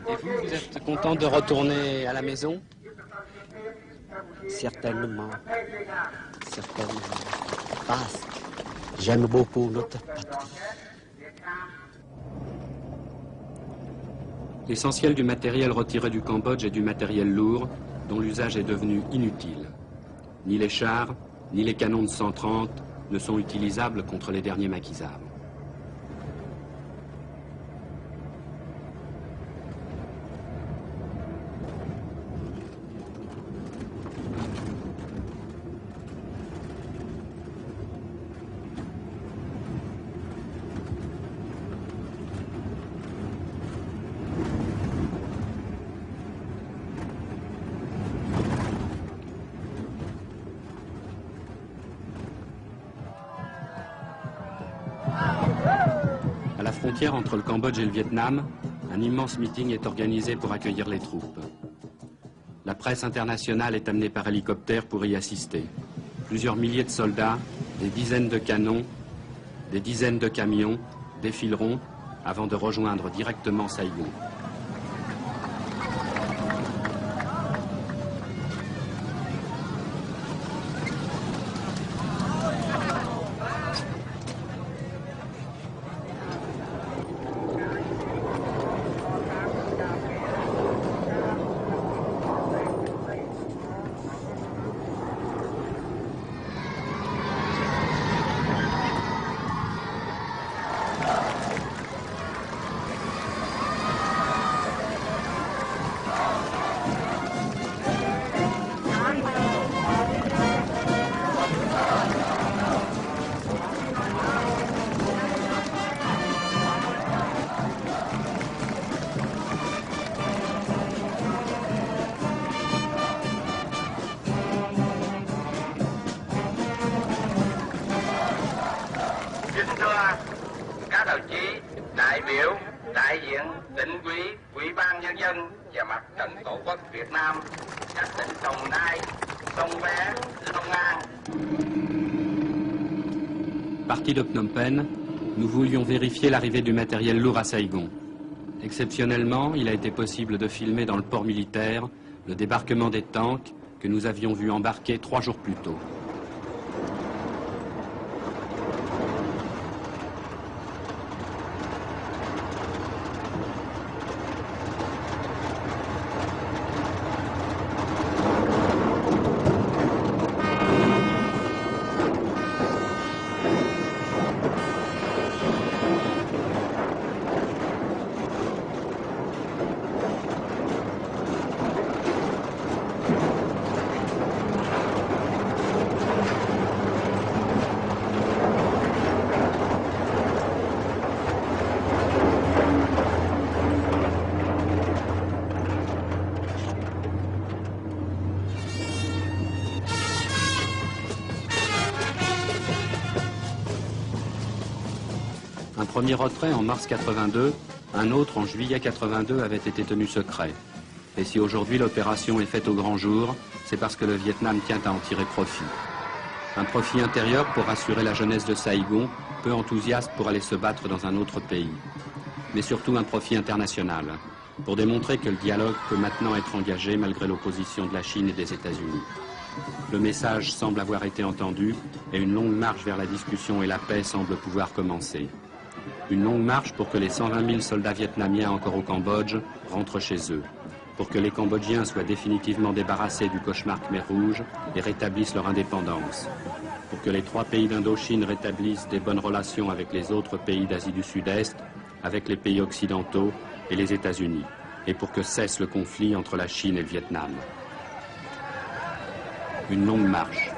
Et vous, vous êtes content de retourner à la maison? Certainement. Certainement. Parce que j'aime beaucoup notre patrie. L'essentiel du matériel retiré du Cambodge est du matériel lourd, dont l'usage est devenu inutile. Ni les chars, ni les canons de 130 ne sont utilisables contre les derniers maquisards. À la frontière entre le Cambodge et le Vietnam, un immense meeting est organisé pour accueillir les troupes. La presse internationale est amenée par hélicoptère pour y assister. Plusieurs milliers de soldats, des dizaines de canons, des dizaines de camions défileront avant de rejoindre directement Saigon. đại biểu, đại diện tỉnh ủy, ủy ban nhân dân và mặt trận tổ quốc Việt Nam, các tỉnh Đồng Nai, Sông Bé, Long An. Parti de Phnom Penh, nous voulions vérifier l'arrivée du matériel lourd à Saigon. Exceptionnellement, il a été possible de filmer dans le port militaire le débarquement des tanks que nous avions vu embarquer 3 jours plus tôt. Un premier retrait en mars 82, un autre en juillet 82 avait été tenu secret. Et si aujourd'hui l'opération est faite au grand jour, c'est parce que le Vietnam tient à en tirer profit. Un profit intérieur pour rassurer la jeunesse de Saigon, peu enthousiaste pour aller se battre dans un autre pays. Mais surtout un profit international, pour démontrer que le dialogue peut maintenant être engagé malgré l'opposition de la Chine et des États-Unis. Le message semble avoir été entendu et une longue marche vers la discussion et la paix semble pouvoir commencer. Une longue marche pour que les 120 000 soldats vietnamiens encore au Cambodge rentrent chez eux, pour que les Cambodgiens soient définitivement débarrassés du cauchemar Khmer Rouge et rétablissent leur indépendance, pour que les 3 pays d'Indochine rétablissent des bonnes relations avec les autres pays d'Asie du Sud-Est, avec les pays occidentaux et les États-Unis, et pour que cesse le conflit entre la Chine et le Vietnam. Une longue marche.